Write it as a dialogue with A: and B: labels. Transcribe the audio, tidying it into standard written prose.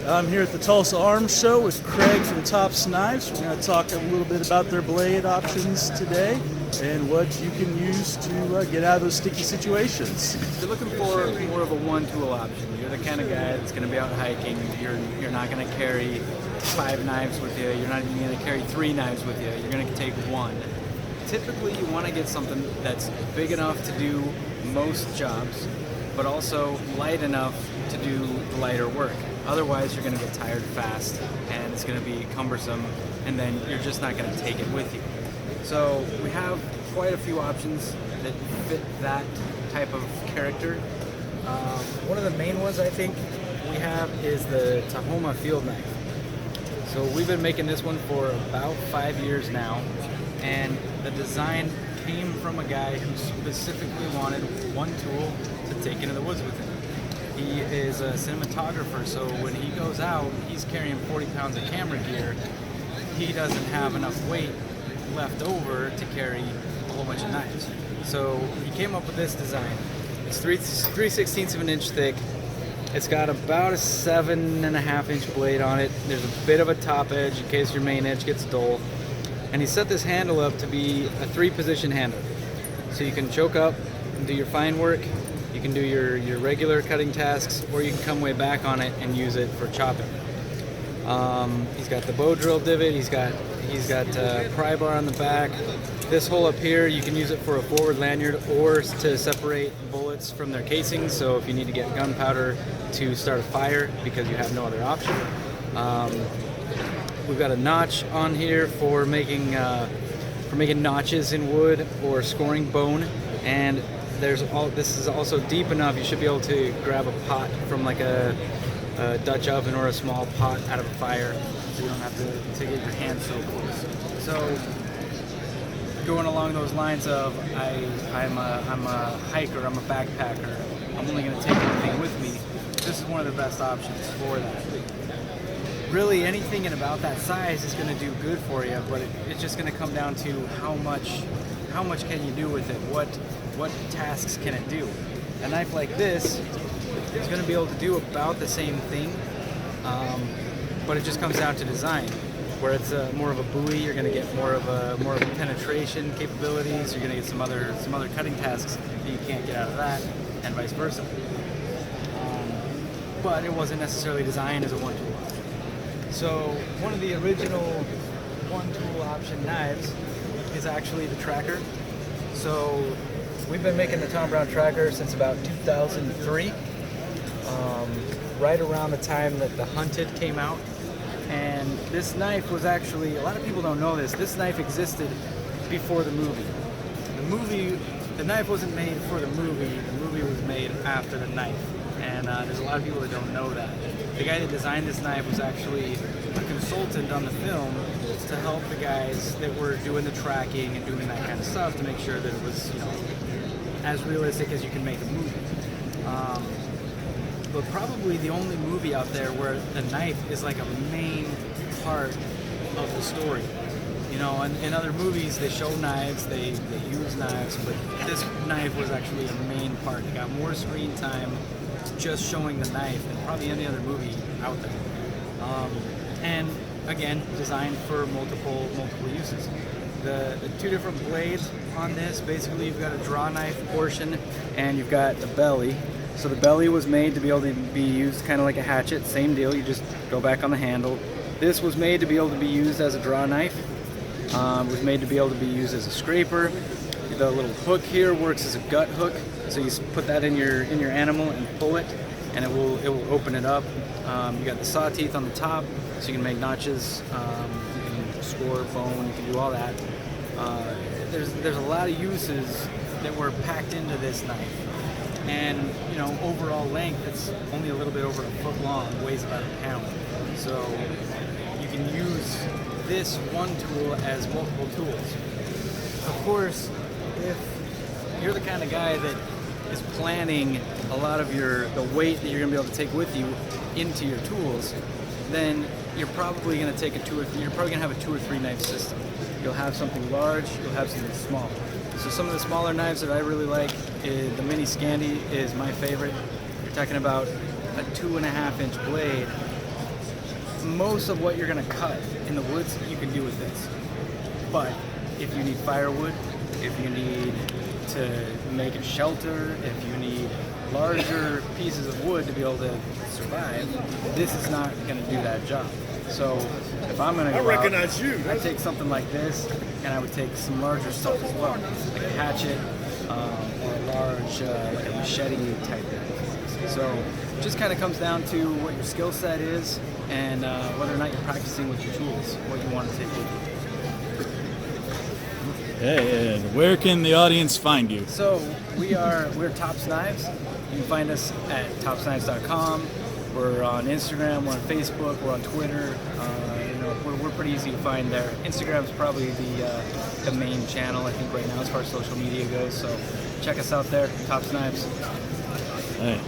A: I'm here at the Tulsa Arms Show with Craig from Tops Knives. We're going to talk a little bit about their blade options today and what you can use to get out of those sticky situations.
B: If you're looking for more of a one-tool option, you're the kind of guy that's going to be out hiking, you're not going to carry 5 knives with you, you're not even going to carry 3 knives with you, you're going to take one. Typically you want to get something that's big enough to do most jobs, but also light enough to do the lighter work. Otherwise you're going to get tired fast and it's going to be cumbersome, and then you're just not going to take it with you. So we have quite a few options that fit that type of character. One of the main ones I think we have is the Tahoma field knife. So we've been making this one for about 5 years now, and the design came from a guy who specifically wanted one tool to take into the woods with him. He is a cinematographer, so when he goes out, he's carrying 40 pounds of camera gear. He doesn't have enough weight left over to carry a whole bunch of knives. So he came up with this design. It's 3/16 of an inch thick. It's got about a 7.5 inch blade on it. There's a bit of a top edge in case your main edge gets dull. And he set this handle up to be a 3-position handle. So you can choke up and do your fine work, you can do your regular cutting tasks, or you can come way back on it and use it for chopping. He's got the bow drill divot, he's got pry bar on the back. This hole up here, you can use it for a forward lanyard or to separate bullets from their casings, so if you need to get gunpowder to start a fire because you have no other option. We've got a notch on here for making notches in wood or scoring bone, and this is also deep enough you should be able to grab a pot from like a Dutch oven or a small pot out of a fire, so you don't have to get your hands so close. So going along those lines of I'm a hiker, I'm a backpacker, I'm only going to take everything with me, this is one of the best options for that. Really anything in about that size is going to do good for you, but it's just going to come down to how much can you do with it, what tasks can it do. A knife like this is going to be able to do about the same thing, but it just comes down to design. Where it's more of a buoy, you're going to get more of a penetration capabilities. You're going to get some other cutting tasks that you can't get out of that, and vice versa. But it wasn't necessarily designed as a one-tool option. So one of the original one-tool option knives is actually the tracker. So we've been making the Tom Brown tracker since about 2003, right around the time that the Hunted came out. And this knife was actually, a lot of people don't know this knife existed before the movie. The knife wasn't made for the movie was made after the knife. And there's a lot of people that don't know that. The guy that designed this knife was actually a consultant on the film to help the guys that were doing the tracking and doing that kind of stuff to make sure that it was, as realistic as you can make a movie. But probably the only movie out there where the knife is like a main part of the story. In other movies they show knives, they use knives, but this knife was actually a main part. It got more screen time just showing the knife than probably any other movie out there. And again, designed for multiple uses. The 2 different blades on this, basically you've got a draw knife portion and you've got the belly. So the belly was made to be able to be used kind of like a hatchet, same deal, you just go back on the handle. This was made to be able to be used as a draw knife. It was made to be able to be used as a scraper. The little hook here works as a gut hook, so you put that in your animal and pull it, and it will open it up. You got the saw teeth on the top, so you can make notches, you can score bone, you can do all that. There's a lot of uses that were packed into this knife. And overall length, it's only a little bit over a foot long, weighs about a pound. So you can use this one tool as multiple tools. Of course, if you're the kind of guy that is planning a lot of the weight that you're going to be able to take with you into your tools, then you're probably going to have a 2 or 3 knife system. You'll have something large, you'll have something small. So some of the smaller knives that I really like, the Mini Scandi is my favorite. You're talking about a 2.5 inch blade most of what you're going to cut in the woods, you can do with this. But if you need firewood, if you need to make a shelter, if you need larger pieces of wood to be able to survive, this is not going to do that job. So if I'm going to go
C: recognize you.
B: I take something like this, and I would take some larger stuff as well, like a hatchet or a large, like a machete type thing. So it just kind of comes down to what your skill set is and whether or not you're practicing with your tools, what you want to take with you.
A: Hey, and where can the audience find you?
B: So we're Tops Knives. You can find us at topsknives.com. We're on Instagram, we're on Facebook, we're on Twitter. We're pretty easy to find there. Instagram's probably the main channel, I think, right now as far as social media goes. So check us out there, Tops Knives.
A: Hey.